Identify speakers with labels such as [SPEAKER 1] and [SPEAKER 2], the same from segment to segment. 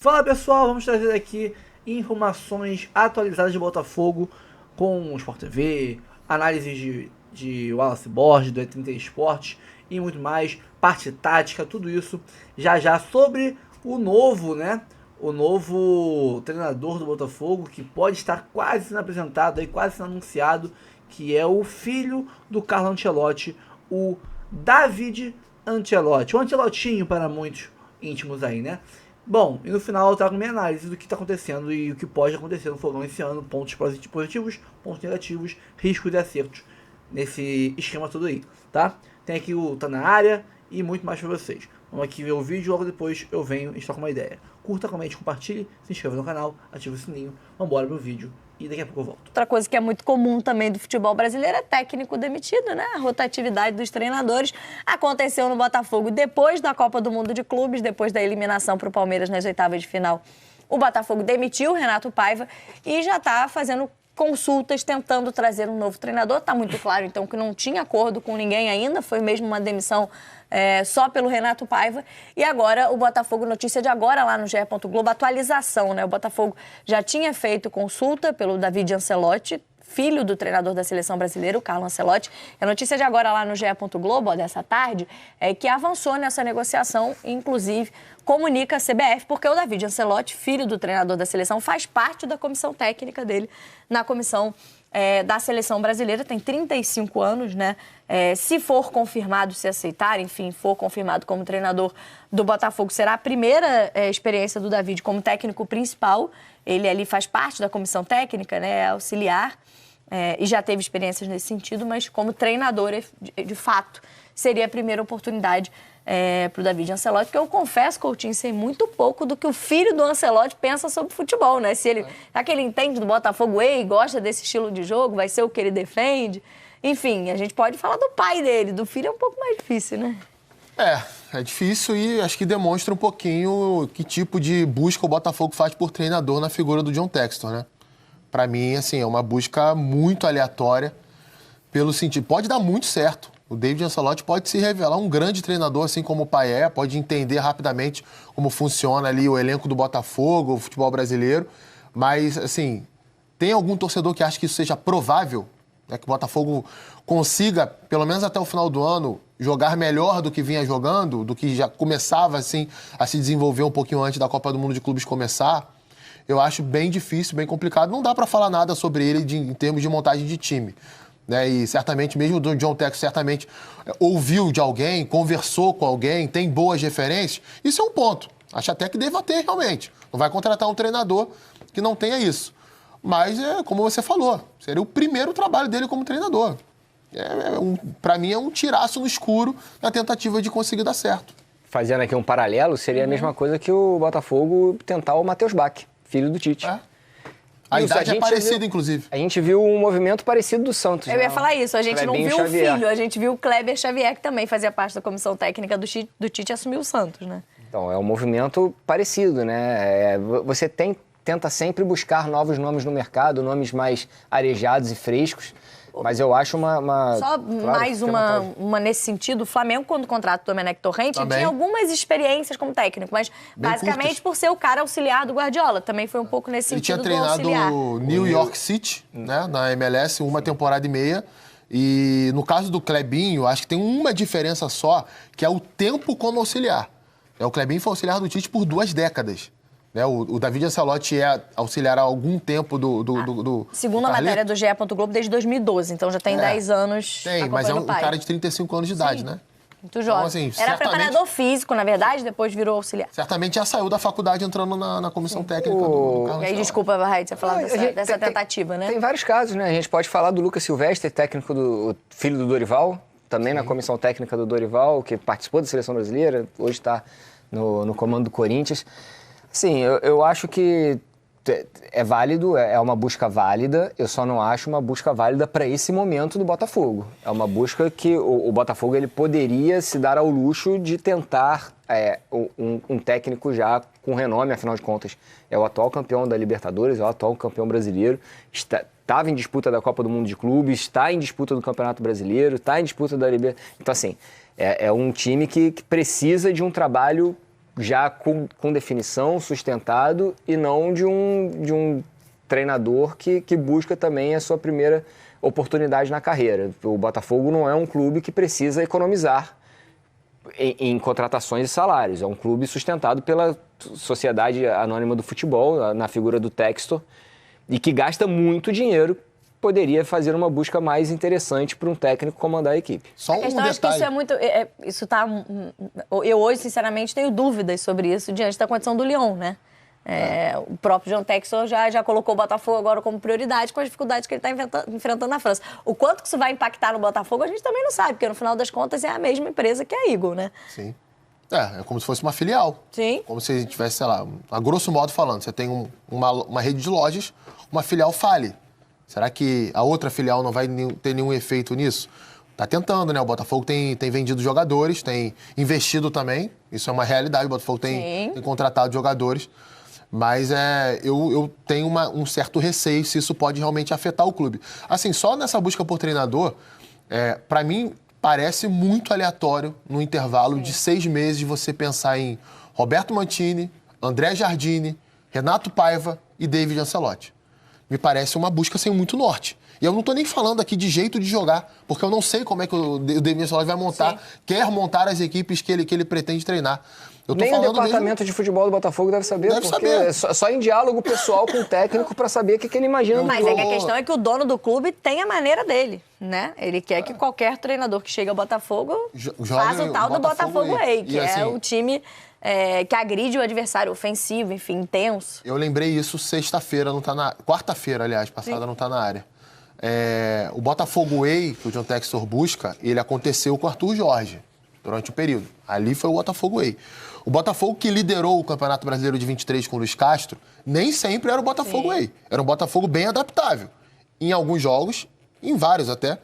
[SPEAKER 1] Fala pessoal, vamos trazer aqui informações atualizadas de Botafogo com o Sport TV, análises de Wallace Borges, do E30 Esportes e muito mais, parte tática, tudo isso já sobre o novo, O novo treinador do Botafogo, que pode estar quase sendo apresentado, quase sendo anunciado, que é o filho do Carlo Ancelotti, o David Ancelotti, o Ancelotinho para muitos íntimos aí, né? Bom, e no final eu trago minha análise do que está acontecendo e o que pode acontecer no Fogão esse ano, pontos positivos, pontos negativos, riscos e acertos nesse esquema todo aí, tá? Tem aqui o Tá Na Área e muito mais para vocês. Vamos aqui ver o vídeo, logo depois eu venho e troco uma ideia. Curta, comente, compartilhe, se inscreva no canal, ative o sininho, vambora pro vídeo e daqui a pouco eu volto.
[SPEAKER 2] Outra coisa que é muito comum também do futebol brasileiro é técnico demitido, né? A rotatividade dos treinadores aconteceu no Botafogo depois da Copa do Mundo de Clubes, depois da eliminação para o Palmeiras nas oitavas de final. O Botafogo demitiu o Renato Paiva e já está fazendo consultas, tentando trazer um novo treinador. Está muito claro, então, que não tinha acordo com ninguém ainda, foi mesmo uma demissão só pelo Renato Paiva. E agora o Botafogo, notícia de agora lá no GE. Globo, atualização, né? O Botafogo já tinha feito consulta pelo David Ancelotti, filho do treinador da seleção brasileira, o Carlo Ancelotti. A notícia de agora lá no GE. Globo, dessa tarde, é que avançou nessa negociação, inclusive comunica a CBF, porque o David Ancelotti, filho do treinador da seleção, faz parte da comissão técnica dele na comissão da seleção brasileira, tem 35 anos, né? Se for confirmado, se aceitar, enfim, for confirmado como treinador do Botafogo, será a primeira experiência do David como técnico principal. Ele ali faz parte da comissão técnica, né? Auxiliar, e já teve experiências nesse sentido, mas como treinador, de fato, seria a primeira oportunidade para o David Ancelotti, porque eu confesso, Coutinho, sei muito pouco do que o filho do Ancelotti pensa sobre futebol, né? Será que ele entende do Botafogo e gosta desse estilo de jogo, vai ser o que ele defende? Enfim, a gente pode falar do pai dele, do filho é um pouco mais difícil, né?
[SPEAKER 3] É difícil e acho que demonstra um pouquinho que tipo de busca o Botafogo faz por treinador na figura do John Textor, né? Para mim, assim, é uma busca muito aleatória, pelo sentido, pode dar muito certo. O David Ancelotti pode se revelar um grande treinador, assim como o pai pode entender rapidamente como funciona ali o elenco do Botafogo, o futebol brasileiro. Mas, assim, tem algum torcedor que acha que isso seja provável? Né, que o Botafogo consiga, pelo menos até o final do ano, jogar melhor do que vinha jogando, do que já começava, assim, a se desenvolver um pouquinho antes da Copa do Mundo de Clubes começar? Eu acho bem difícil, bem complicado. Não dá para falar nada sobre ele em termos de montagem de time. Né? E certamente, mesmo o John Textor certamente ouviu de alguém, conversou com alguém, tem boas referências. Isso é um ponto. Acho até que deva ter realmente. Não vai contratar um treinador que não tenha isso. Mas, como você falou, seria o primeiro trabalho dele como treinador. Para mim, é um tiraço no escuro na tentativa de conseguir dar certo.
[SPEAKER 4] Fazendo aqui um paralelo, seria a mesma coisa que o Botafogo tentar o Matheus Bach, filho do Tite.
[SPEAKER 3] A idade é parecida, inclusive.
[SPEAKER 4] A gente viu um movimento parecido do Santos.
[SPEAKER 2] Eu ia falar isso, a gente não viu
[SPEAKER 4] Xavier.
[SPEAKER 2] o filho, a gente viu o Kleber Xavier, que também fazia parte da comissão técnica do Tite e assumiu o Santos, né?
[SPEAKER 4] Então, é um movimento parecido, né? Você tenta sempre buscar novos nomes no mercado, nomes mais arejados e frescos, mas eu acho
[SPEAKER 2] Só
[SPEAKER 4] claro,
[SPEAKER 2] mais uma nesse sentido, o Flamengo, quando contratou o Domenech Torrente, tinha algumas experiências como técnico, mas
[SPEAKER 3] bem
[SPEAKER 2] basicamente
[SPEAKER 3] curtas.
[SPEAKER 2] Por ser o cara auxiliar do Guardiola, também foi um pouco nesse sentido do auxiliar.
[SPEAKER 3] Ele tinha treinado o New York City, né, na MLS, uma temporada e meia, e no caso do Clebinho, acho que tem uma diferença só, que é o tempo como auxiliar. O Clebinho foi auxiliar do Tite por 2 décadas. Né, o David Ancelotti é auxiliar há algum tempo do
[SPEAKER 2] Segundo a matéria do GE. Globo, desde 2012, então já tem 10 anos.
[SPEAKER 3] Tem, mas é um cara de 35 anos de idade, né?
[SPEAKER 2] Muito jovem.
[SPEAKER 3] Então, assim,
[SPEAKER 2] era preparador físico, na verdade, depois virou auxiliar.
[SPEAKER 3] Certamente já saiu da faculdade entrando na comissão técnica do Carlos.
[SPEAKER 2] E aí, desculpa, Raid, você falar dessa tentativa, né?
[SPEAKER 4] Tem vários casos, né? A gente pode falar do Lucas Silvestre, técnico do filho do Dorival, também na comissão técnica do Dorival, que participou da seleção brasileira, hoje está no comando do Corinthians. Sim, eu acho que é válido, é uma busca válida, eu só não acho uma busca válida para esse momento do Botafogo. É uma busca que o Botafogo ele poderia se dar ao luxo de tentar um técnico já com renome, afinal de contas. É o atual campeão da Libertadores, é o atual campeão brasileiro, estava em disputa da Copa do Mundo de Clubes, está em disputa do Campeonato Brasileiro, está em disputa da Libertadores. Então, assim, é um time que precisa de um trabalho já com definição, sustentado, e não de um treinador que busca também a sua primeira oportunidade na carreira. O Botafogo não é um clube que precisa economizar em contratações e salários. É um clube sustentado pela Sociedade Anônima do Futebol, na figura do Textor, e que gasta muito dinheiro. Poderia fazer uma busca mais interessante para um técnico comandar a equipe.
[SPEAKER 2] Só um detalhe. Acho que isso é muito... isso tá... Eu hoje, sinceramente, tenho dúvidas sobre isso diante da condição do Lyon, né? O próprio John Textor já colocou o Botafogo agora como prioridade com as dificuldades que ele está enfrentando na França. O quanto que isso vai impactar no Botafogo, a gente também não sabe, porque no final das contas é a mesma empresa que a Eagle, né?
[SPEAKER 3] Sim. É como se fosse uma filial.
[SPEAKER 2] Sim.
[SPEAKER 3] Como se tivesse, sei lá, a grosso modo falando, você tem uma rede de lojas, uma filial fale. Será que a outra filial não vai ter nenhum efeito nisso? Tá tentando, né? O Botafogo tem vendido jogadores, tem investido também. Isso é uma realidade. O Botafogo tem contratado jogadores. Mas eu tenho um certo receio se isso pode realmente afetar o clube. Assim, só nessa busca por treinador, para mim, parece muito aleatório no intervalo de 6 meses de você pensar em Roberto Mantini, André Jardine, Renato Paiva e David Ancelotti. Me parece uma busca sem muito norte. E eu não estou nem falando aqui de jeito de jogar, porque eu não sei como é que o David Ancelotti vai montar, quer montar as equipes que ele pretende treinar.
[SPEAKER 4] Nem o departamento de futebol do Botafogo deve saber, porque é só em diálogo pessoal com o técnico para saber o que ele imagina.
[SPEAKER 2] Mas a questão é que o dono do clube tem a maneira dele, né? Ele quer que qualquer treinador que chega ao Botafogo faça o tal do Botafogo Way, que é o time... que agride o adversário, ofensivo, enfim, intenso.
[SPEAKER 3] Eu lembrei isso sexta-feira, quarta-feira, aliás, passada, não tá na área. O Botafogo Way, que o John Textor busca, ele aconteceu com o Arthur Jorge, durante o período. Ali foi o Botafogo Way. O Botafogo que liderou o Campeonato Brasileiro de 23 com o Luiz Castro, nem sempre era o Botafogo Way. Era um Botafogo bem adaptável. Em alguns jogos, em vários até,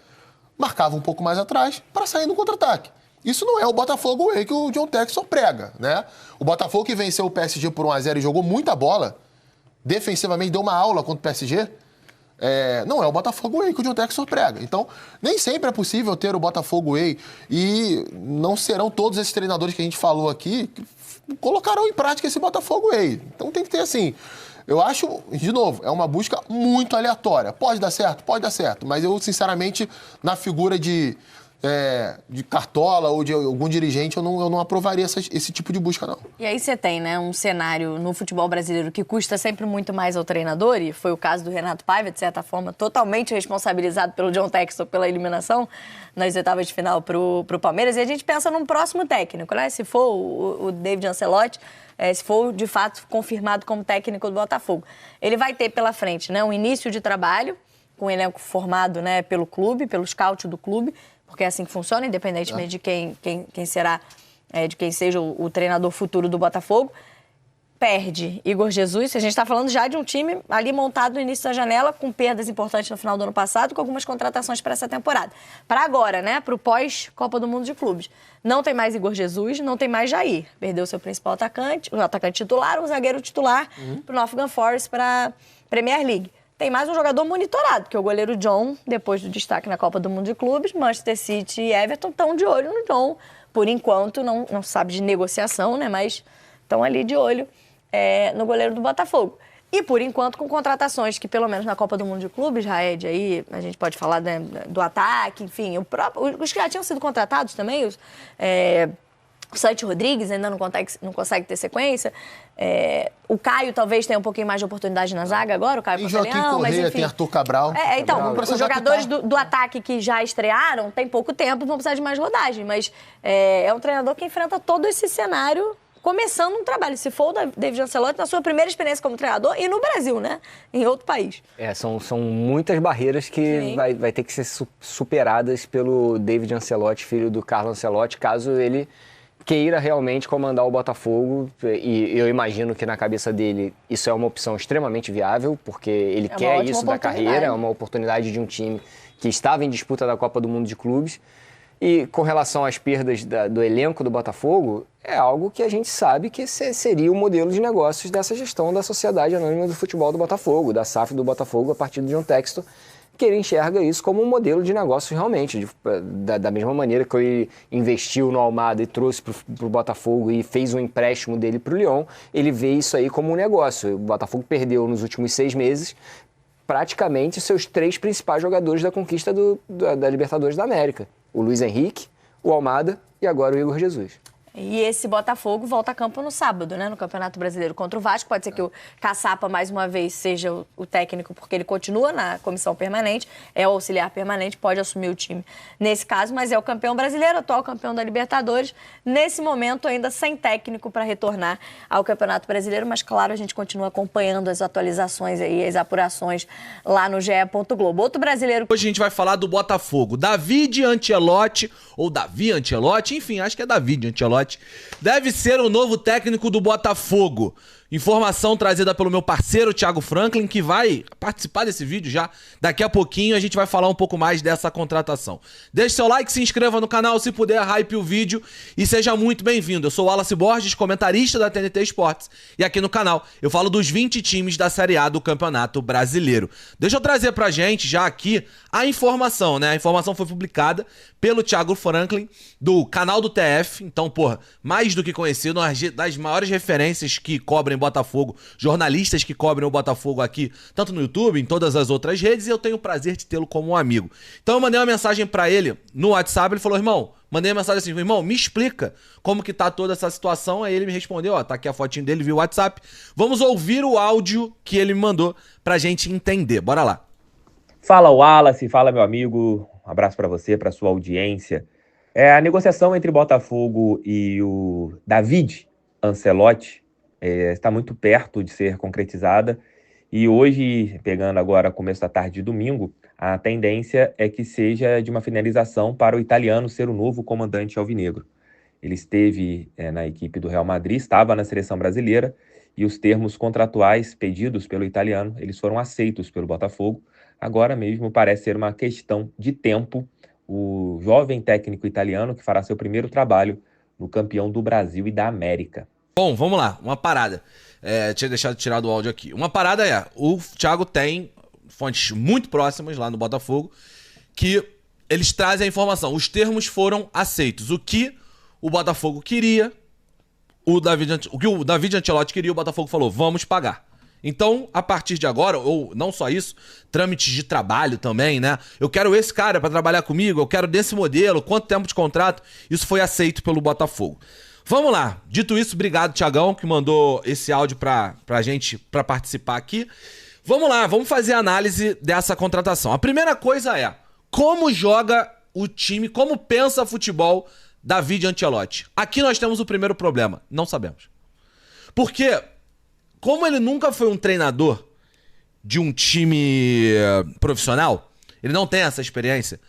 [SPEAKER 3] marcava um pouco mais atrás para sair no contra-ataque. Isso não é o Botafogo Way que o John Textor prega, né? O Botafogo que venceu o PSG por 1-0 e jogou muita bola, defensivamente deu uma aula contra o PSG, não é o Botafogo Way que o John Textor prega. Então, nem sempre é possível ter o Botafogo Way e não serão todos esses treinadores que a gente falou aqui que colocarão em prática esse Botafogo Way. Então tem que ter assim... Eu acho, de novo, é uma busca muito aleatória. Pode dar certo? Pode dar certo. Mas eu, sinceramente, na figura de Cartola ou de algum dirigente, eu não aprovaria esse tipo de busca, não.
[SPEAKER 2] E aí você tem, né, um cenário no futebol brasileiro que custa sempre muito mais ao treinador, e foi o caso do Renato Paiva, de certa forma, totalmente responsabilizado pelo John Textor pela eliminação nas oitavas de final pro Palmeiras, e a gente pensa num próximo técnico, né? Se for o David Ancelotti, se for, de fato, confirmado como técnico do Botafogo. Ele vai ter pela frente, né, um início de trabalho, com um elenco formado, né, pelo clube, pelo scout do clube, porque é assim que funciona, independentemente de quem será, de quem seja o treinador futuro do Botafogo. Perde Igor Jesus, a gente está falando já de um time ali montado no início da janela, com perdas importantes no final do ano passado, com algumas contratações para essa temporada. Para agora, né, para o pós-Copa do Mundo de Clubes. Não tem mais Igor Jesus, não tem mais Jair. Perdeu seu principal atacante, o atacante titular, o zagueiro titular para o Nottingham Forest para a Premier League. Tem mais um jogador monitorado, que é o goleiro John, depois do destaque na Copa do Mundo de Clubes. Manchester City e Everton estão de olho no John. Por enquanto, não sabe de negociação, né? Mas estão ali de olho no goleiro do Botafogo. E, por enquanto, com contratações que, pelo menos na Copa do Mundo de Clubes, Raed, aí a gente pode falar, né, do ataque, enfim. Os que já tinham sido contratados também, o Santi Rodrigues ainda não consegue ter sequência. O Caio talvez tenha um pouquinho mais de oportunidade na zaga agora, o Caio
[SPEAKER 3] Tem Joaquim Correia, tem Arthur Cabral.
[SPEAKER 2] Então, os jogadores do ataque que já estrearam têm pouco tempo, vão precisar de mais rodagem. Mas é um treinador que enfrenta todo esse cenário começando um trabalho. Se for o David Ancelotti, na sua primeira experiência como treinador e no Brasil, né? Em outro país.
[SPEAKER 4] São muitas barreiras que vai ter que ser superadas pelo David Ancelotti, filho do Carlo Ancelotti, caso ele queira realmente comandar o Botafogo, e eu imagino que na cabeça dele isso é uma opção extremamente viável, porque ele quer isso da carreira, é uma oportunidade de um time que estava em disputa da Copa do Mundo de Clubes. E com relação às perdas do elenco do Botafogo, é algo que a gente sabe que seria o modelo de negócios dessa gestão da Sociedade Anônima do Futebol do Botafogo, da SAF do Botafogo, a partir do John Textor, que ele enxerga isso como um modelo de negócio realmente, da mesma maneira que ele investiu no Almada e trouxe para o Botafogo e fez um empréstimo dele para o Lyon, ele vê isso aí como um negócio. O Botafogo perdeu nos últimos 6 meses praticamente seus 3 principais jogadores da conquista da Libertadores da América. O Luiz Henrique, o Almada e agora o Igor Jesus.
[SPEAKER 2] E esse Botafogo volta a campo no sábado, né? No Campeonato Brasileiro contra o Vasco. Pode ser que o Caçapa, mais uma vez, seja o técnico, porque ele continua na comissão permanente, é o auxiliar permanente, pode assumir o time nesse caso, mas é o campeão brasileiro, atual campeão da Libertadores. Nesse momento, ainda sem técnico para retornar ao Campeonato Brasileiro, mas, claro, a gente continua acompanhando as atualizações aí, as apurações lá no GE. Globo. Outro brasileiro...
[SPEAKER 5] Hoje a gente vai falar do Botafogo. David Ancelotti, ou Davi Ancelotti, enfim, acho que é David Ancelotti, deve ser o novo técnico do Botafogo. Informação trazida pelo meu parceiro Thiago Franklin, que vai participar desse vídeo já. Daqui a pouquinho a gente vai falar um pouco mais dessa contratação. Deixe seu like, se inscreva no canal, se puder, hype o vídeo e seja muito bem-vindo. Eu sou o Wallace Borges, comentarista da TNT Esportes, e aqui no canal eu falo dos 20 times da Série A do Campeonato Brasileiro. Deixa eu trazer pra gente já aqui a informação, né? A informação foi publicada pelo Thiago Franklin, do canal do TF. Então, porra, mais do que conhecido, uma das maiores referências que cobrem Botafogo, jornalistas que cobrem o Botafogo aqui, tanto no YouTube, em todas as outras redes, e eu tenho o prazer de tê-lo como um amigo. Então eu mandei uma mensagem pra ele no WhatsApp, ele falou, irmão, mandei uma mensagem assim, irmão, me explica como que tá toda essa situação. Aí ele me respondeu, ó, tá aqui a fotinho dele via WhatsApp. Vamos ouvir o áudio que ele me mandou pra gente entender. Bora lá.
[SPEAKER 6] Fala Wallace, fala meu amigo, um abraço pra você, pra sua audiência. A negociação entre Botafogo e o David Ancelotti está muito perto de ser concretizada e hoje, pegando agora começo da tarde de domingo, a tendência é que seja de uma finalização para o italiano ser o novo comandante alvinegro. Ele esteve na equipe do Real Madrid, estava na seleção brasileira e os termos contratuais pedidos pelo italiano, eles foram aceitos pelo Botafogo. Agora mesmo parece ser uma questão de tempo. O jovem técnico italiano que fará seu primeiro trabalho no campeão do Brasil e da América.
[SPEAKER 5] Bom, vamos lá, uma parada. Tinha deixado de tirar do áudio aqui. Uma parada o Thiago tem fontes muito próximas lá no Botafogo, que eles trazem a informação. Os termos foram aceitos. O que o Botafogo queria, o que o David Ancelotti queria, o Botafogo falou, vamos pagar. Então, a partir de agora, ou não só isso, trâmites de trabalho também, né? Eu quero esse cara pra trabalhar comigo, eu quero desse modelo, quanto tempo de contrato, isso foi aceito pelo Botafogo. Vamos lá. Dito isso, obrigado, Thiagão, que mandou esse áudio pra gente, pra participar aqui. Vamos lá, vamos fazer a análise dessa contratação. A primeira coisa é, como joga o time, como pensa futebol David Ancelotti? Aqui nós temos o primeiro problema, não sabemos. Porque, como ele nunca foi um treinador de um time profissional, ele não tem essa experiência,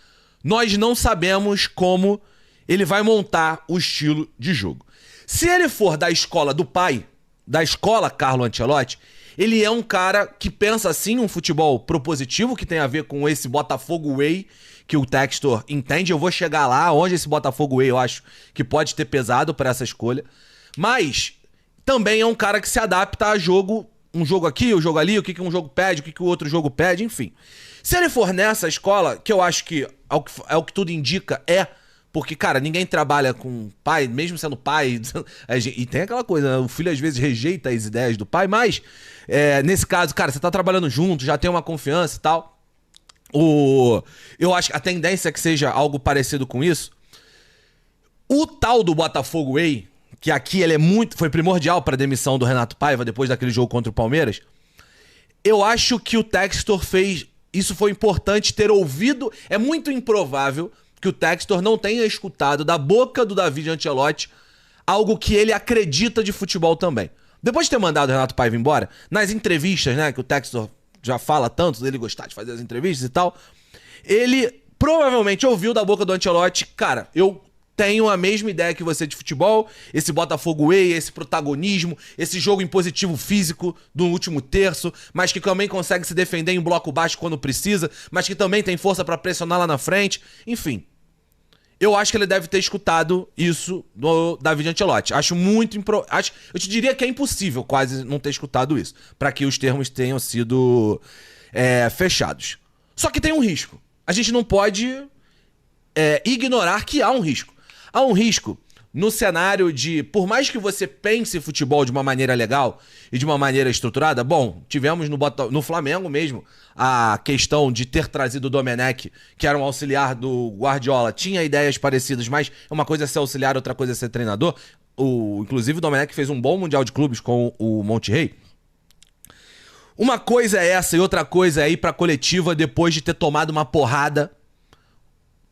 [SPEAKER 5] nós não sabemos como ele vai montar o estilo de jogo. Se ele for da escola do pai, da escola Carlo Ancelotti, ele é um cara que pensa assim um futebol propositivo, que tem a ver com esse Botafogo Way que o Textor entende. Eu vou chegar lá, onde esse Botafogo Way eu acho que pode ter pesado para essa escolha. Mas também é um cara que se adapta a jogo, um jogo aqui, um jogo ali, o que um jogo pede, o que o outro jogo pede, enfim. Se ele for nessa escola, que eu acho que é o que tudo indica, porque, cara, ninguém trabalha com pai, mesmo sendo pai, e tem aquela coisa, né? O filho às vezes rejeita as ideias do pai, mas nesse caso, cara, você tá trabalhando junto, já tem uma confiança e tal. Eu acho que a tendência é que seja algo parecido com isso. O tal do Botafogo Way, que aqui ele foi primordial para a demissão do Renato Paiva depois daquele jogo contra o Palmeiras, eu acho que o Textor fez, isso foi importante ter ouvido, é muito improvável que o Textor não tenha escutado da boca do David Ancelotti algo que ele acredita de futebol também. Depois de ter mandado o Renato Paiva embora, nas entrevistas, né, que o Textor já fala tanto dele gostar de fazer as entrevistas e tal, ele provavelmente ouviu da boca do Ancelotti, cara, eu tenho a mesma ideia que você de futebol, esse Botafogo Way, esse protagonismo, esse jogo impositivo físico do último terço, mas que também consegue se defender em bloco baixo quando precisa, mas que também tem força pra pressionar lá na frente, enfim. Eu acho que ele deve ter escutado isso do David Ancelotti. Acho muito... eu te diria que é impossível quase não ter escutado isso, pra que os termos tenham sido fechados. Só que tem um risco. A gente não pode ignorar que há um risco. Há um risco no cenário de, por mais que você pense futebol de uma maneira legal e de uma maneira estruturada, bom, tivemos no Flamengo mesmo a questão de ter trazido o Domenech, que era um auxiliar do Guardiola, tinha ideias parecidas, mas uma coisa é ser auxiliar, outra coisa é ser treinador. Inclusive o Domenech fez um bom Mundial de Clubes com o Monterrey. Uma coisa é essa e outra coisa é ir pra coletiva depois de ter tomado uma porrada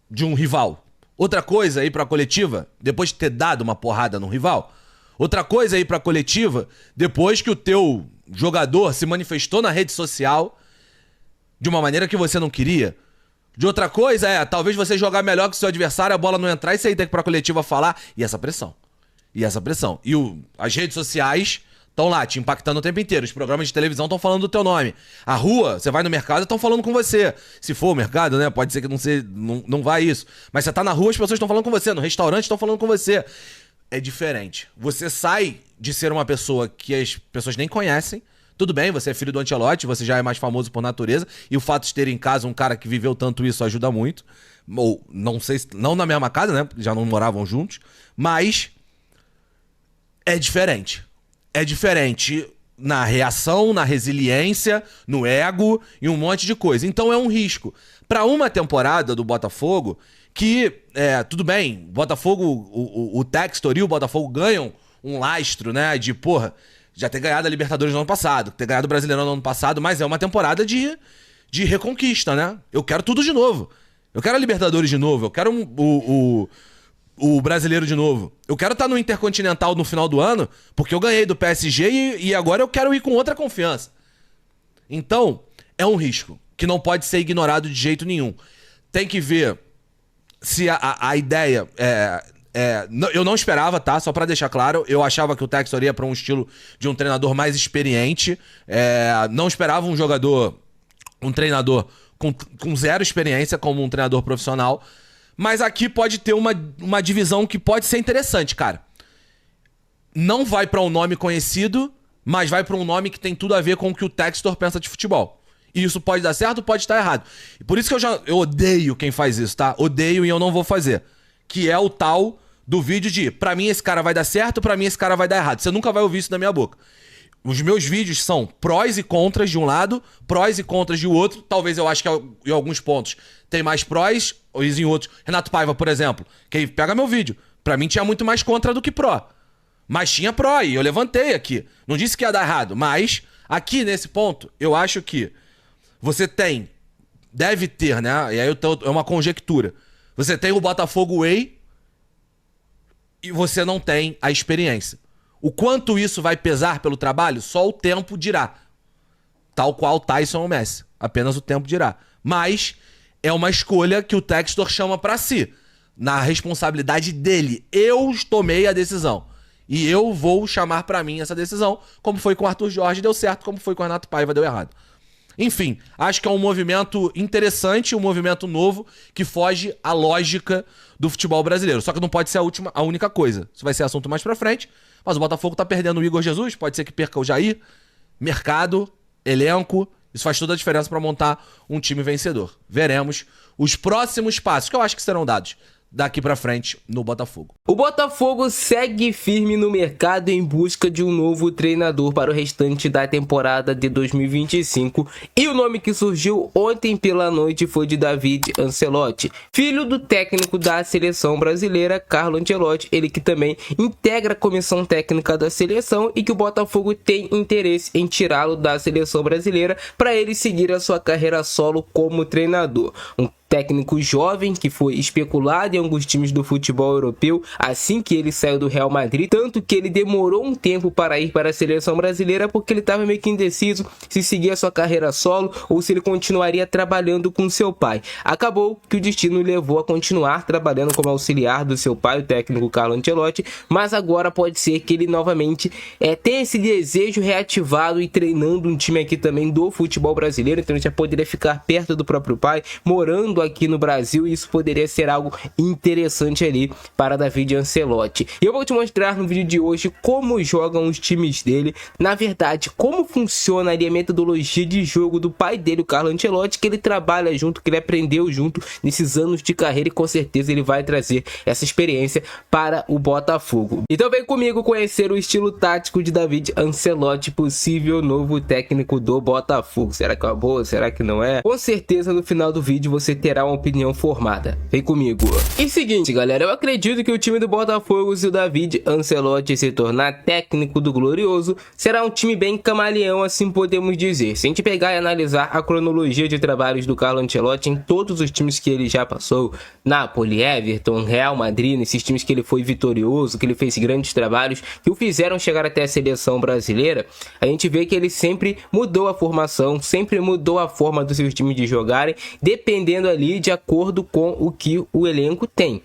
[SPEAKER 5] de um rival. Outra coisa é ir pra coletiva depois de ter dado uma porrada num rival. Outra coisa é ir pra coletiva depois que o teu jogador se manifestou na rede social de uma maneira que você não queria. De outra coisa é, talvez você jogar melhor que o seu adversário, a bola não entrar e você ir ter que ir pra coletiva falar. E essa pressão. E as redes sociais estão lá, te impactando o tempo inteiro. Os programas de televisão estão falando do teu nome. A rua, você vai no mercado, estão falando com você. Se for o mercado, né? Pode ser que não vai isso. Mas você tá na rua, as pessoas estão falando com você. No restaurante estão falando com você. É diferente. Você sai de ser uma pessoa que as pessoas nem conhecem. Tudo bem, você é filho do Ancelotti, você já é mais famoso por natureza. E o fato de ter em casa um cara que viveu tanto isso ajuda muito. Ou, não sei, não na mesma casa, né? Já não moravam juntos. Mas é diferente. É diferente na reação, na resiliência, no ego e um monte de coisa. Então é um risco. Para uma temporada do Botafogo, que, tudo bem, Botafogo, o Textor e o Botafogo ganham um lastro, né? De, já ter ganhado a Libertadores no ano passado, ter ganhado o Brasileirão no ano passado, mas é uma temporada de reconquista, né? Eu quero tudo de novo. Eu quero a Libertadores de novo, eu quero o Brasileiro de novo. Eu quero estar no Intercontinental no final do ano, porque eu ganhei do PSG e agora eu quero ir com outra confiança. Então, é um risco que não pode ser ignorado de jeito nenhum. Tem que ver se a ideia eu não esperava, tá? Só pra deixar claro, eu achava que o Textor ia pra um estilo de um treinador mais experiente. Não esperava um treinador com zero experiência como um treinador profissional. Mas aqui pode ter uma divisão que pode ser interessante, cara. Não vai pra um nome conhecido, mas vai pra um nome que tem tudo a ver com o que o Textor pensa de futebol. E isso pode dar certo, pode estar errado. E por isso que eu odeio quem faz isso, tá? Odeio e eu não vou fazer. Que é o tal do vídeo de, pra mim esse cara vai dar certo, pra mim esse cara vai dar errado. Você nunca vai ouvir isso da minha boca. Os meus vídeos são prós e contras de um lado, prós e contras de outro. Talvez eu acho que em alguns pontos tem mais prós, ou em outros. Renato Paiva, por exemplo, que pega meu vídeo. Pra mim tinha muito mais contra do que pró. Mas tinha pró e eu levantei aqui. Não disse que ia dar errado, mas aqui nesse ponto, eu acho que você deve ter, né? E aí é uma conjectura. Você tem o Botafogo Way e você não tem a experiência. O quanto isso vai pesar pelo trabalho, só o tempo dirá. Tal qual Tyson ou Messi. Apenas o tempo dirá. Mas é uma escolha que o Textor chama pra si. Na responsabilidade dele. Eu tomei a decisão. E eu vou chamar pra mim essa decisão. Como foi com o Arthur Jorge, deu certo. Como foi com o Renato Paiva, deu errado. Enfim, acho que é um movimento interessante, um movimento novo, que foge à lógica do futebol brasileiro. Só que não pode ser a única coisa. Isso vai ser assunto mais pra frente. Mas o Botafogo tá perdendo o Igor Jesus, pode ser que perca o Jair. Mercado, elenco, isso faz toda a diferença pra montar um time vencedor. Veremos os próximos passos, que eu acho que serão dados daqui pra frente no Botafogo.
[SPEAKER 7] O Botafogo segue firme no mercado em busca de um novo treinador para o restante da temporada de 2025 e o nome que surgiu ontem pela noite foi de David Ancelotti, filho do técnico da seleção brasileira, Carlo Ancelotti, ele que também integra a comissão técnica da seleção e que o Botafogo tem interesse em tirá-lo da seleção brasileira para ele seguir a sua carreira solo como treinador. Um técnico jovem que foi especulado em alguns times do futebol europeu assim que ele saiu do Real Madrid, tanto que ele demorou um tempo para ir para a seleção brasileira porque ele estava meio que indeciso se seguia sua carreira solo ou se ele continuaria trabalhando com seu pai. Acabou que o destino levou a continuar trabalhando como auxiliar do seu pai, o técnico Carlo Ancelotti, mas agora pode ser que ele novamente tenha esse desejo reativado e treinando um time aqui também do futebol brasileiro, então ele já poderia ficar perto do próprio pai, morando aqui no Brasil, e isso poderia ser algo interessante ali para David Ancelotti. E eu vou te mostrar no vídeo de hoje como jogam os times dele, na verdade, como funciona ali a metodologia de jogo do pai dele, o Carlo Ancelotti, que ele trabalha junto, que ele aprendeu junto nesses anos de carreira, e com certeza ele vai trazer essa experiência para o Botafogo. Então vem comigo conhecer o estilo tático de David Ancelotti, possível novo técnico do Botafogo. Será que é uma boa? Será que não é? Com certeza no final do vídeo você terá uma opinião formada. Vem comigo. E seguinte, galera, eu acredito que o time do Botafogo, se o David Ancelotti se tornar técnico do Glorioso, será um time bem camaleão, assim podemos dizer. Se a gente pegar e analisar a cronologia de trabalhos do Carlo Ancelotti em todos os times que ele já passou, Napoli, Everton, Real Madrid, nesses times que ele foi vitorioso, que ele fez grandes trabalhos, que o fizeram chegar até a seleção brasileira, a gente vê que ele sempre mudou a formação, sempre mudou a forma dos seus times de jogarem, dependendo ali de acordo com o que o elenco tem.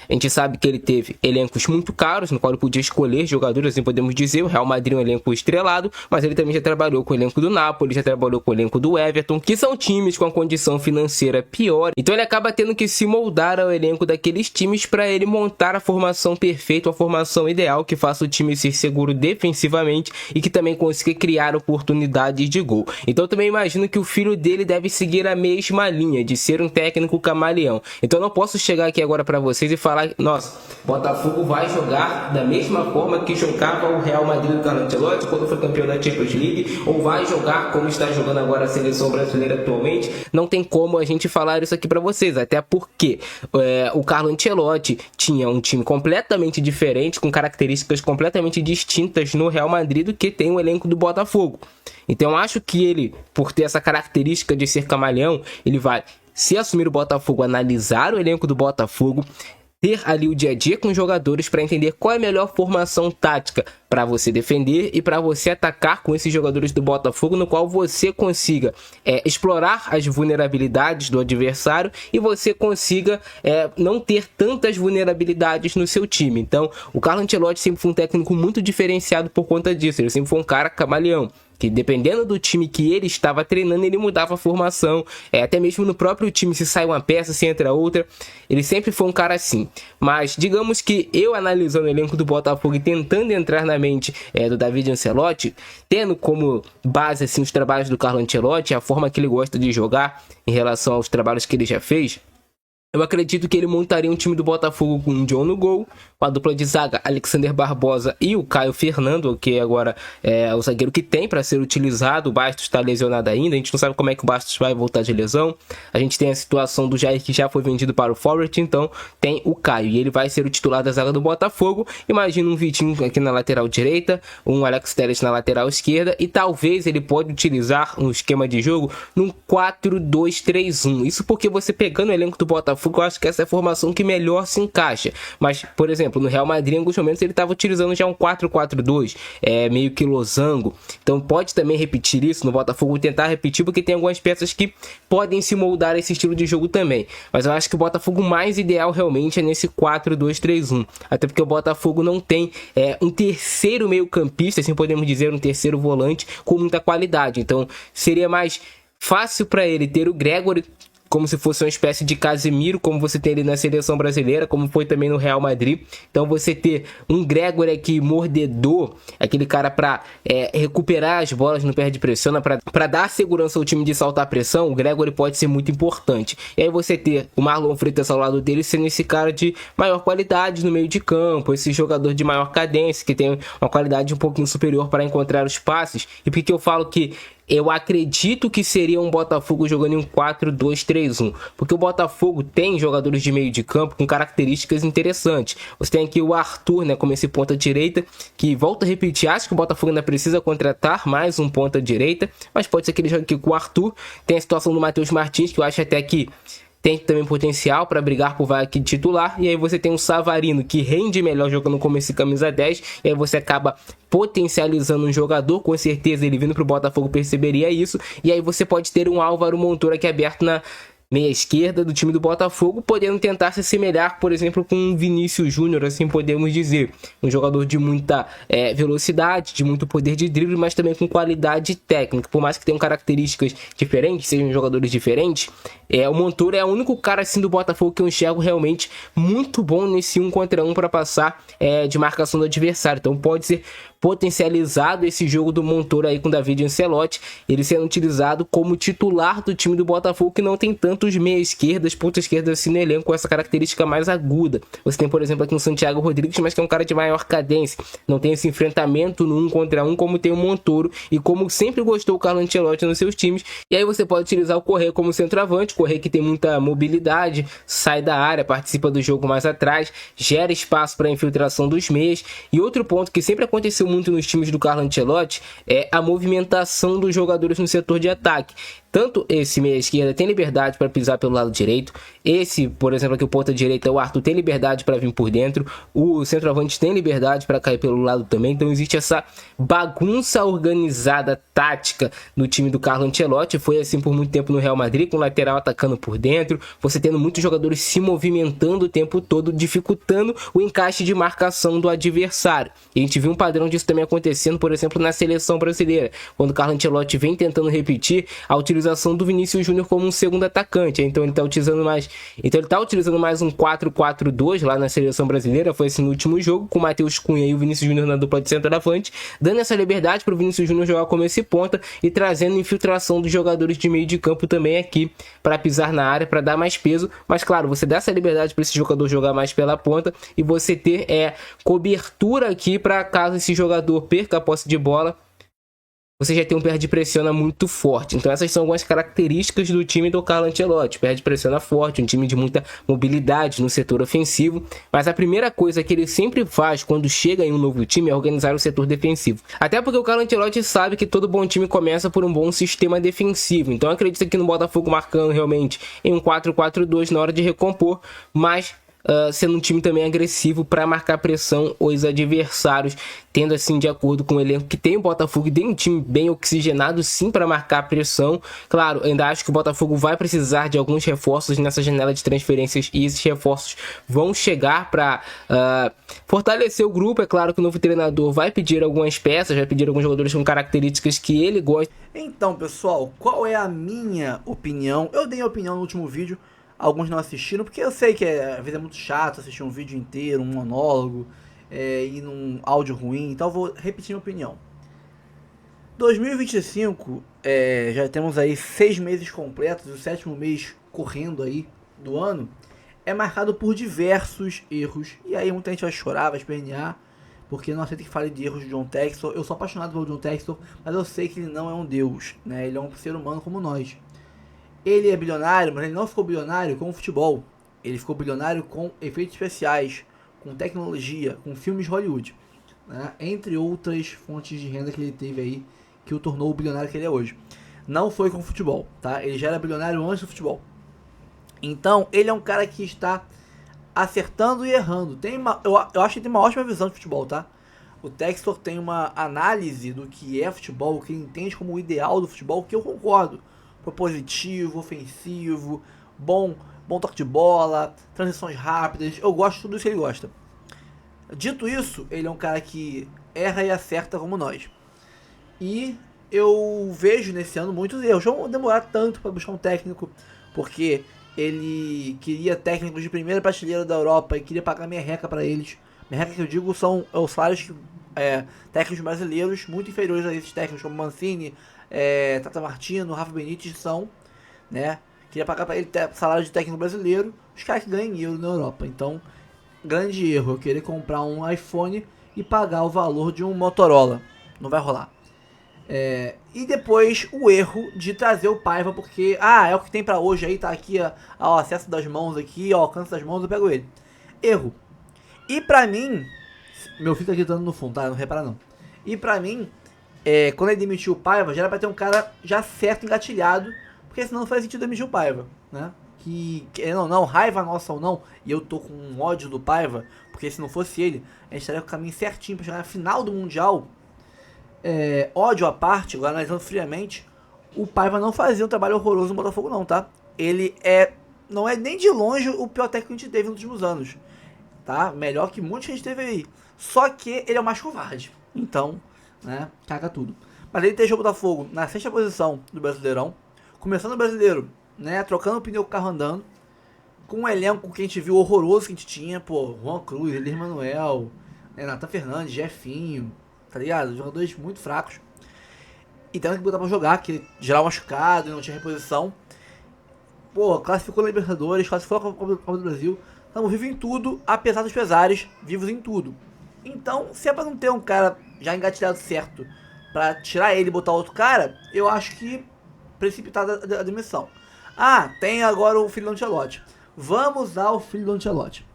[SPEAKER 7] A gente sabe que ele teve elencos muito caros, no qual ele podia escolher jogadores, assim podemos dizer. O Real Madrid é um elenco estrelado, mas ele também já trabalhou com o elenco do Napoli, já trabalhou com o elenco do Everton, que são times com a condição financeira pior. Então ele acaba tendo que se moldar ao elenco daqueles times para ele montar a formação perfeita, a formação ideal, que faça o time ser seguro defensivamente e que também consiga criar oportunidades de gol. Então eu também imagino que o filho dele deve seguir a mesma linha, de ser um técnico camaleão. Então eu não posso chegar aqui agora para vocês e falar: nossa, Botafogo vai jogar da mesma forma que jogava o Real Madrid do Carlo Ancelotti quando foi campeão da Champions League, ou vai jogar como está jogando agora a seleção brasileira atualmente. Não tem como a gente falar isso aqui para vocês, até porque o Carlo Ancelotti tinha um time completamente diferente, com características completamente distintas no Real Madrid do que tem o elenco do Botafogo. Então eu acho que ele, por ter essa característica de ser camaleão, ele vai, se assumir o Botafogo, analisar o elenco do Botafogo, ter ali o dia a dia com os jogadores para entender qual é a melhor formação tática para você defender e para você atacar com esses jogadores do Botafogo, no qual você consiga explorar as vulnerabilidades do adversário e você consiga não ter tantas vulnerabilidades no seu time. Então o Carlo Ancelotti sempre foi um técnico muito diferenciado por conta disso. Ele sempre foi um cara camaleão, que dependendo do time que ele estava treinando, ele mudava a formação, até mesmo no próprio time, se sai uma peça, se entra outra, ele sempre foi um cara assim. Mas digamos que eu, analisando o elenco do Botafogo e tentando entrar na mente do David Ancelotti, tendo como base assim, os trabalhos do Carlo Ancelotti, a forma que ele gosta de jogar em relação aos trabalhos que ele já fez, eu acredito que ele montaria um time do Botafogo com o John no gol, com a dupla de zaga Alexander Barbosa e o Caio Fernando, que agora é o zagueiro que tem para ser utilizado. O Bastos está lesionado ainda, a gente não sabe como é que o Bastos vai voltar de lesão. A gente tem a situação do Jair, que já foi vendido para o Forward, então tem o Caio, e ele vai ser o titular da zaga do Botafogo. Imagina um Vitinho aqui na lateral direita, um Alex Telles na lateral esquerda, e talvez ele pode utilizar um esquema de jogo num 4-2-3-1. Isso porque você pegando o elenco do Botafogo, eu acho que essa é a formação que melhor se encaixa. Mas, por exemplo, no Real Madrid, em alguns momentos, ele estava utilizando já um 4-4-2, meio que losango. Então pode também repetir isso no Botafogo, tentar repetir, porque tem algumas peças que podem se moldar a esse estilo de jogo também. Mas eu acho que o Botafogo mais ideal realmente é nesse 4-2-3-1. Até porque o Botafogo não tem um terceiro meio campista, assim podemos dizer, um terceiro volante com muita qualidade. Então seria mais fácil para ele ter o Gregore como se fosse uma espécie de Casemiro, como você tem ele na seleção brasileira, como foi também no Real Madrid. Então você ter um Gregore aqui mordedor, aquele cara para recuperar as bolas, não perde pressão, para dar segurança ao time de saltar pressão, o Gregore pode ser muito importante. E aí você ter o Marlon Freitas ao lado dele sendo esse cara de maior qualidade no meio de campo, esse jogador de maior cadência, que tem uma qualidade um pouquinho superior para encontrar os passes. E por que eu falo que eu acredito que seria um Botafogo jogando em um 4-2-3-1, porque o Botafogo tem jogadores de meio de campo com características interessantes. Você tem aqui o Arthur, né, como esse ponta direita, que, volto a repetir, acho que o Botafogo ainda precisa contratar mais um ponta direita, mas pode ser que ele jogue aqui com o Arthur. Tem a situação do Matheus Martins, que eu acho até que tem também potencial para brigar por vaga aqui de titular. E aí você tem o Savarino, que rende melhor jogando como esse camisa 10. E aí você acaba potencializando um jogador. Com certeza ele vindo para o Botafogo perceberia isso. E aí você pode ter um Álvaro Montoro aqui aberto meia esquerda do time do Botafogo, podendo tentar se assemelhar, por exemplo, com o Vinícius Júnior, assim podemos dizer. Um jogador de muita velocidade, de muito poder de drible, mas também com qualidade técnica. Por mais que tenham características diferentes, sejam jogadores diferentes, o Montoro é o único cara assim do Botafogo que eu enxergo realmente muito bom nesse 1 contra 1 para passar de marcação do adversário. Então pode ser potencializado esse jogo do Montoro aí com David Ancelotti, ele sendo utilizado como titular do time do Botafogo, que não tem tantos meia-esquerdas, ponta-esquerda assim no elenco com essa característica mais aguda. Você tem, por exemplo, aqui um Santiago Rodrigues, mas que é um cara de maior cadência, não tem esse enfrentamento no 1 contra 1 como tem o Montoro e como sempre gostou o Carlo Ancelotti nos seus times. E aí você pode utilizar o Corrêa como centroavante, Corrêa que tem muita mobilidade, sai da área, participa do jogo mais atrás, gera espaço para a infiltração dos meias. E outro ponto que sempre aconteceu muito nos times do Carlo Ancelotti é a movimentação dos jogadores no setor de ataque. Tanto esse meia esquerda tem liberdade para pisar pelo lado direito, esse, por exemplo, aqui o ponta direita, o Arthur, tem liberdade para vir por dentro, o centroavante tem liberdade para cair pelo lado também. Então existe essa bagunça organizada tática no time do Carlo Ancelotti. Foi assim por muito tempo no Real Madrid, com o lateral atacando por dentro, você tendo muitos jogadores se movimentando o tempo todo, dificultando o encaixe de marcação do adversário. E a gente viu um padrão disso também acontecendo, por exemplo, na seleção brasileira, quando o Carlo Ancelotti vem tentando repetir a utilização do Vinícius Júnior como um segundo atacante. Então ele está utilizando mais um 4-4-2 lá na seleção brasileira. Foi assim no último jogo, com o Matheus Cunha e o Vinícius Júnior na dupla de centroavante, dando essa liberdade para o Vinícius Júnior jogar como esse ponta e trazendo infiltração dos jogadores de meio de campo também aqui para pisar na área, para dar mais peso. Mas claro, você dá essa liberdade para esse jogador jogar mais pela ponta e você ter cobertura aqui para caso esse jogador perca a posse de bola, você já tem um perde-pressiona muito forte. Então essas são algumas características do time do Carlo Ancelotti. Perde-pressiona forte, um time de muita mobilidade no setor ofensivo. Mas a primeira coisa que ele sempre faz quando chega em um novo time é organizar o setor defensivo. Até porque o Carlo Ancelotti sabe que todo bom time começa por um bom sistema defensivo. Então acredita que no Botafogo marcando realmente em um 4-4-2 na hora de recompor, mas sendo um time também agressivo para marcar pressão aos adversários, tendo assim, de acordo com o elenco que tem o Botafogo, e tem um time bem oxigenado sim para marcar pressão. Claro, ainda acho que o Botafogo vai precisar de alguns reforços nessa janela de transferências, e esses reforços vão chegar para fortalecer o grupo. É claro que o novo treinador vai pedir algumas peças, vai pedir alguns jogadores com características que ele gosta.
[SPEAKER 1] Então, pessoal, qual é a minha opinião? Eu dei a opinião no último vídeo, alguns não assistiram, porque eu sei que às vezes é muito chato assistir um vídeo inteiro, um monólogo, e num áudio ruim, então eu vou repetir minha opinião. 2025, já temos aí 6 meses completos, o 7º mês correndo aí do ano, é marcado por diversos erros, e aí muita gente vai chorar, vai espernear, porque não aceita que fale de erros de John Textor. Eu sou apaixonado pelo John Textor, mas eu sei que ele não é um deus, né? Ele é um ser humano como nós. Ele é bilionário, mas ele não ficou bilionário com o futebol. Ele ficou bilionário com efeitos especiais, com tecnologia, com filmes de Hollywood, né? Entre outras fontes de renda que ele teve aí, que o tornou o bilionário que ele é hoje. Não foi com o futebol, tá? Ele já era bilionário antes do futebol. Então, ele é um cara que está acertando e errando. Eu acho que ele tem uma ótima visão de futebol, tá? O Textor tem uma análise do que é futebol, o que ele entende como o ideal do futebol, que eu concordo. Propositivo, ofensivo, bom toque de bola, transições rápidas. Eu gosto de tudo isso que ele gosta. Dito isso, ele é um cara que erra e acerta como nós. E eu vejo nesse ano muitos erros. Não vou demorar tanto para buscar um técnico, porque ele queria técnicos de primeira prateleira da Europa e queria pagar merreca para eles. Merreca que eu digo são os salários técnicos brasileiros muito inferiores a esses técnicos como Mancini, Tata Martino, Rafa Benítez são, né? Queria pagar para ele salário de técnico brasileiro, os caras que ganham euro na Europa. Então, grande erro eu querer comprar um iPhone e pagar o valor de um Motorola. Não vai rolar. E depois o erro de trazer o Paiva, porque é o que tem para hoje aí, tá aqui ao acesso das mãos aqui, ao alcance das mãos, eu pego ele. Erro. E pra mim, meu filho tá gritando no fundo, tá? Não repara não. E pra mim, quando ele demitiu o Paiva, já era pra ter um cara já certo, engatilhado, porque senão não faz sentido demitir o Paiva, né? Não, raiva nossa ou não, e eu tô com um ódio do Paiva, porque se não fosse ele, a gente estaria com o caminho certinho pra chegar na final do Mundial. Ódio à parte, agora analisando friamente, o Paiva não fazia um trabalho horroroso no Botafogo não, tá? ele não é nem de longe o pior técnico que a gente teve nos últimos anos. Tá? Melhor que muita gente teve aí. Só que ele é o mais covarde. Então, né, caga tudo. Mas ele deixou o Botafogo na 6ª posição do Brasileirão. Começando o Brasileiro, né, trocando o pneu com o carro andando. Com um elenco que a gente viu horroroso que a gente tinha. Pô, Juan Cruz, Elir Manuel, né, Nathan Fernandes, Jefinho. Tá ligado? Jogadores muito fracos. E tendo que botar pra jogar, que geral machucado e não tinha reposição. Pô, classificou na Libertadores, classificou na Copa do Brasil. Estamos vivos em tudo, apesar dos pesares, vivos em tudo. Então, se é pra não ter um cara já engatilhado certo pra tirar ele e botar outro cara, eu acho que precipitar a demissão. Ah, tem agora o filho do Ancelotti. Vamos ao filho do Ancelotti.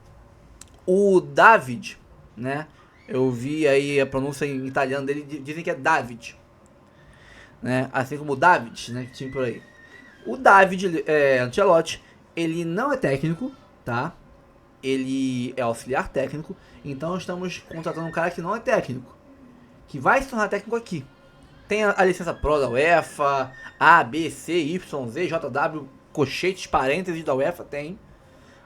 [SPEAKER 1] O David, né? Eu vi aí a pronúncia em italiano dele, dizem que é David. Né? Assim como o David, né? Que tinha por aí. O David Ancelotti, ele não é técnico, tá? Ele é auxiliar técnico, então estamos contratando um cara que não é técnico, que vai se tornar técnico aqui. Tem a licença Pro da UEFA, A, B, C, Y, Z, JW, cochetes, parênteses da UEFA, tem.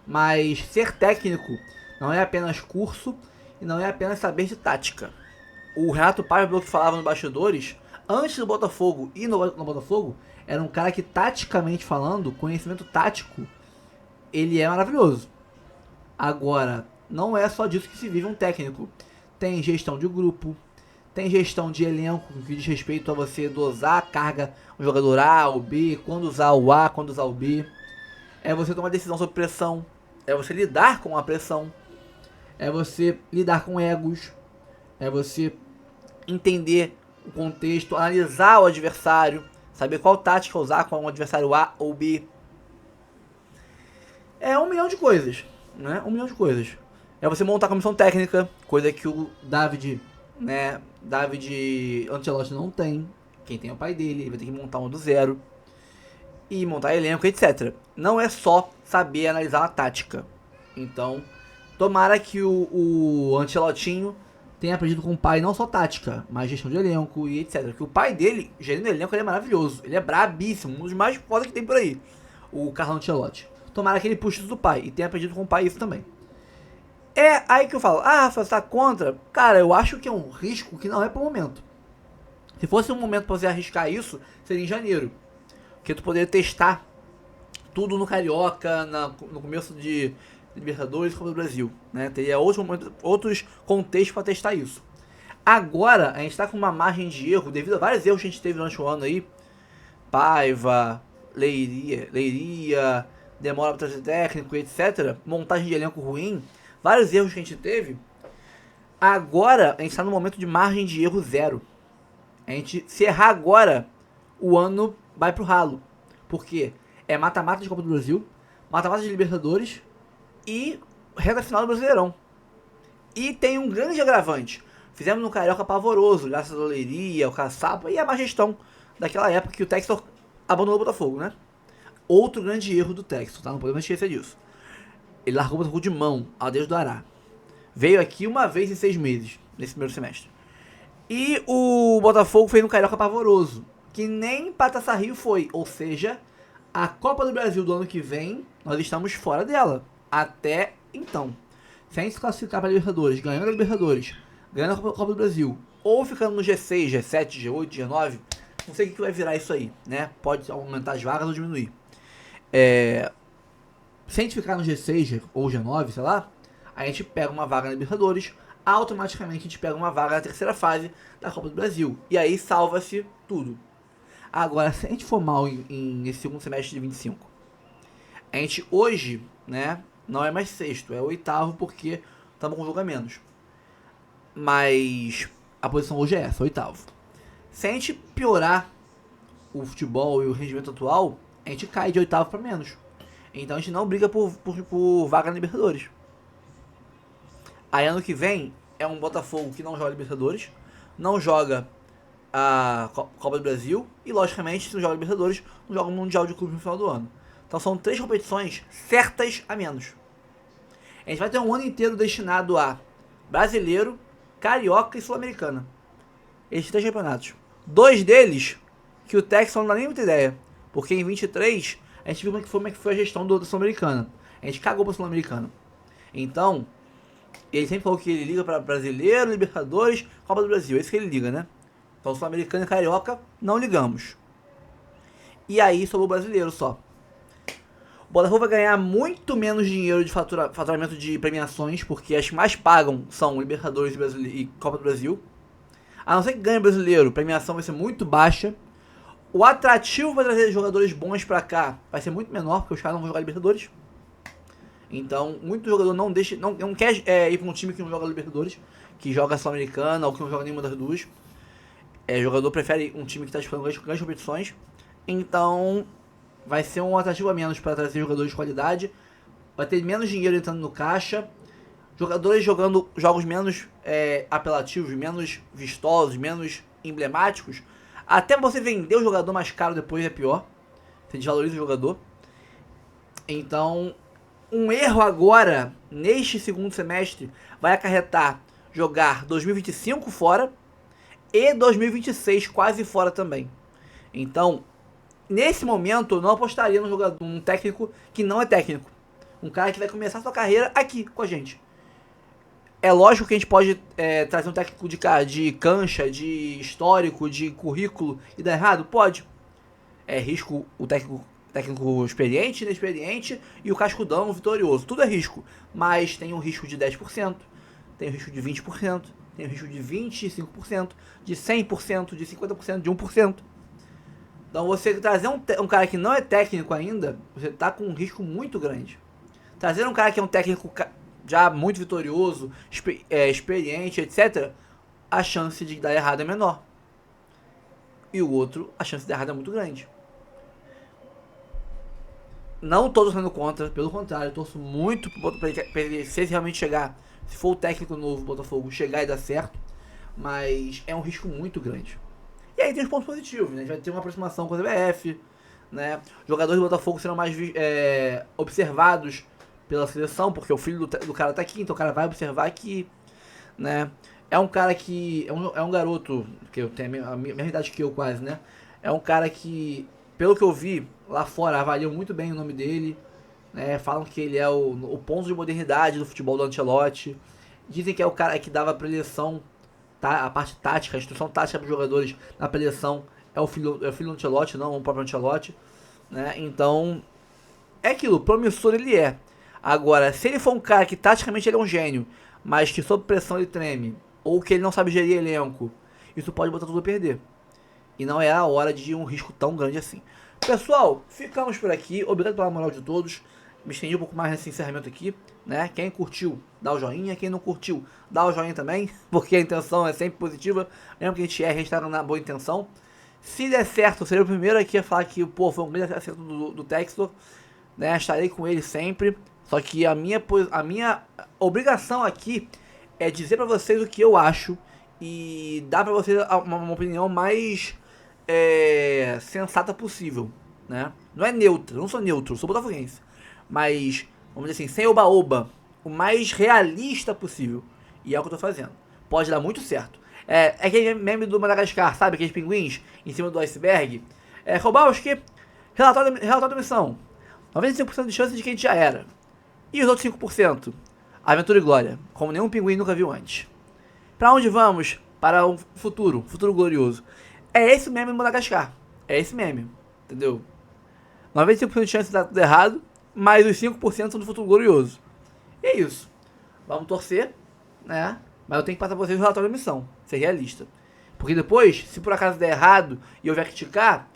[SPEAKER 1] Mas ser técnico não é apenas curso e não é apenas saber de tática. O Renato Paiva, que falava nos bastidores, antes do Botafogo e no Botafogo, era um cara que, taticamente falando, conhecimento tático, ele é maravilhoso. Agora, não é só disso que se vive um técnico. Tem gestão de grupo, tem gestão de elenco, que diz respeito a você dosar a carga, o jogador A ou B, quando usar o A, quando usar o B. É você tomar decisão sobre pressão, é você lidar com a pressão, é você lidar com egos, é você entender o contexto, analisar o adversário, saber qual tática usar com o adversário A ou B. É 1 milhão de coisas. Né? 1 milhão de coisas. É você montar a comissão técnica, coisa que o David Ancelotti não tem. Quem tem é o pai dele, ele vai ter que montar uma do zero. E montar elenco, etc. Não é só saber analisar a tática. Então, tomara que o Ancelottinho tenha aprendido com o pai não só tática, mas gestão de elenco e etc. Porque o pai dele, gerindo elenco, ele é maravilhoso. Ele é brabíssimo, um dos mais foda que tem por aí. O Carlo Ancelotti. Tomara que ele puxe isso do pai e tenha aprendido com o pai isso também. É aí que eu falo, Rafa, você tá contra? Cara, eu acho que é um risco que não é pro momento. Se fosse um momento pra você arriscar isso, seria em janeiro. Porque tu poderia testar tudo no Carioca, no começo de Libertadores e Copa do Brasil. Né? Teria outros contextos pra testar isso. Agora, a gente tá com uma margem de erro, devido a vários erros que a gente teve durante o ano aí. Paiva, Leiria, demora para trazer técnico, etc. Montagem de elenco ruim. Vários erros que a gente teve. Agora, a gente está no momento de margem de erro zero. Se errar agora, o ano vai pro ralo. Por quê? É mata-mata de Copa do Brasil, mata-mata de Libertadores e reta final do Brasileirão. E tem um grande agravante. Fizemos no Carioca pavoroso, graças à Leiria, o Caçapa e a má gestão daquela época que o Textor abandonou o Botafogo, né? Outro grande erro do Textor, tá? Não podemos esquecer disso. Ele largou o Botafogo de mão, ao Deus do Ará. Veio aqui uma vez em 6 meses, nesse primeiro semestre. E o Botafogo fez um Carioca pavoroso, que nem pra Taça Rio foi. Ou seja, a Copa do Brasil do ano que vem, nós estamos fora dela. Até então. Se a gente se classificar para a Libertadores, ganhando a Libertadores, ganhando a Copa do Brasil, ou ficando no G6, G7, G8, G9, não sei o que vai virar isso aí, né? Pode aumentar as vagas ou diminuir. Se a gente ficar no G6 ou G9, sei lá, a gente pega uma vaga na Libertadores, automaticamente a gente pega uma vaga na terceira fase da Copa do Brasil. E aí salva-se tudo. Agora, se a gente for mal nesse segundo semestre de 25, a gente hoje, né, não é mais sexto, é oitavo porque estamos com um jogo a menos. Mas a posição hoje é essa, oitavo. Se a gente piorar o futebol e o rendimento atual, a gente cai de oitavo para menos. Então a gente não briga por vaga na Libertadores. Aí ano que vem é um Botafogo que não joga Libertadores, não joga a Copa do Brasil e, logicamente, se não joga Libertadores, não joga o Mundial de Clube no final do ano. Então são 3 competições certas a menos. A gente vai ter um ano inteiro destinado a Brasileiro, Carioca e Sul-Americana. Esses 3 campeonatos. 2 deles que o Texas não dá nem muita ideia, porque em 23 a gente viu como é que foi a gestão da Sul-Americana. A gente cagou pra Sul-Americana. Então, ele sempre falou que ele liga pra Brasileiro, Libertadores, Copa do Brasil. É isso que ele liga, né? Então, Sul-Americana e Carioca, não ligamos. E aí, sobrou o Brasileiro só. O Botafogo vai ganhar muito menos dinheiro de faturamento de premiações, porque as que mais pagam são Libertadores e Copa do Brasil. A não ser que ganhe Brasileiro, a premiação vai ser muito baixa. O atrativo para trazer jogadores bons pra cá vai ser muito menor, porque os caras não vão jogar Libertadores. Então, muito jogador não quer ir pra um time que não joga Libertadores, que joga Sul-Americana ou que não joga nenhuma das duas. O jogador prefere um time que está disputando grandes competições. Então, vai ser um atrativo a menos para trazer jogadores de qualidade. Vai ter menos dinheiro entrando no caixa. Jogadores jogando jogos menos apelativos, menos vistosos, menos emblemáticos. Até você vender o jogador mais caro depois é pior. Você desvaloriza o jogador. Então, um erro agora, neste segundo semestre, vai acarretar jogar 2025 fora e 2026 quase fora também. Então, nesse momento, eu não apostaria num técnico que não é técnico. Um cara que vai começar sua carreira aqui com a gente. É lógico que a gente pode trazer um técnico de cancha, de histórico, de currículo e dar errado? Pode. É risco o técnico experiente, inexperiente e o cascudão vitorioso. Tudo é risco. Mas tem um risco de 10%, tem um risco de 20%, tem um risco de 25%, de 100%, de 50%, de 1%. Então você trazer um cara que não é técnico ainda, você tá com um risco muito grande. Trazer um cara que é um técnico já muito vitorioso, experiente, etc., a chance de dar errado é menor. E o outro, a chance de dar errado é muito grande. Não estou torcendo contra, pelo contrário, torço muito para ele, se ele realmente chegar, se for o técnico novo do Botafogo, chegar e dar certo, mas é um risco muito grande. E aí tem os pontos positivos, né? A gente vai ter uma aproximação com a CBF, né? Jogadores do Botafogo serão mais observados pela seleção, porque o filho do cara tá aqui, então o cara vai observar aqui, né? É um cara que... É um garoto, que eu tenho a mesma idade que eu quase, né? É um cara que, pelo que eu vi lá fora, avaliam muito bem o nome dele, né? Falam que ele é o ponto de modernidade do futebol do Ancelotti. Dizem que é o cara que dava preleção, a parte tática, a instrução tática para os jogadores na preleção é o filho do Ancelotti, não o próprio Ancelotti, né? Então, é aquilo, promissor ele é. Agora, se ele for um cara que taticamente ele é um gênio, mas que sob pressão ele treme, ou que ele não sabe gerir elenco, isso pode botar tudo a perder. E não é a hora de um risco tão grande assim. Pessoal, ficamos por aqui. Obrigado pela moral de todos. Me estendi um pouco mais nesse encerramento aqui, né? Quem curtiu, dá o joinha. Quem não curtiu, dá o joinha também, porque a intenção é sempre positiva. Lembra que a gente está na boa intenção. Se der certo, eu serei o primeiro aqui a falar que, pô, foi um grande acerto do Textor, né? Estarei com ele sempre. Só que a minha obrigação aqui é dizer pra vocês o que eu acho e dar pra vocês uma opinião mais sensata possível, né? Não é neutra, eu não sou neutro, eu sou botafoguense. Mas, vamos dizer assim, sem oba-oba, o mais realista possível. E é o que eu tô fazendo. Pode dar muito certo. É aquele meme do Madagascar, sabe? Aqueles pinguins em cima do iceberg. Kowalski, relatório da missão. 95% de chance de que a gente já era. E os outros 5%? Aventura e glória, como nenhum pinguim nunca viu antes. Pra onde vamos? Para um futuro glorioso. É esse meme do Madagascar. É esse meme, entendeu? 95% de chance de dar tudo errado, mais os 5% do futuro glorioso. E é isso. Vamos torcer, né? Mas eu tenho que passar pra vocês o relatório da missão, ser realista. Porque depois, se por acaso der errado e eu vier criticar,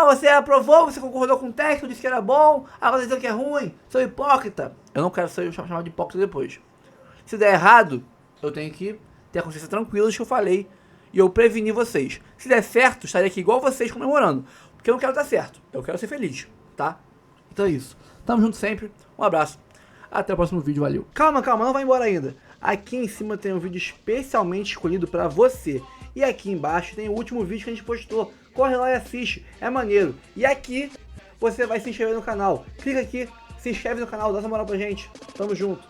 [SPEAKER 1] você aprovou, você concordou com o técnico, disse que era bom, agora dizendo que é ruim, sou hipócrita. Eu não quero ser chamado de hipócrita depois. Se der errado, eu tenho que ter a consciência tranquila de que eu falei e eu preveni vocês. Se der certo, estarei aqui igual vocês comemorando, porque eu não quero dar certo, eu quero ser feliz, tá? Então é isso. Tamo junto sempre, um abraço, até o próximo vídeo, valeu. Calma, não vai embora ainda. Aqui em cima tem um vídeo especialmente escolhido pra você. E aqui embaixo tem o último vídeo que a gente postou. Corre lá e assiste, é maneiro. E aqui você vai se inscrever no canal. Clica aqui, se inscreve no canal, dá essa moral pra gente. Tamo junto.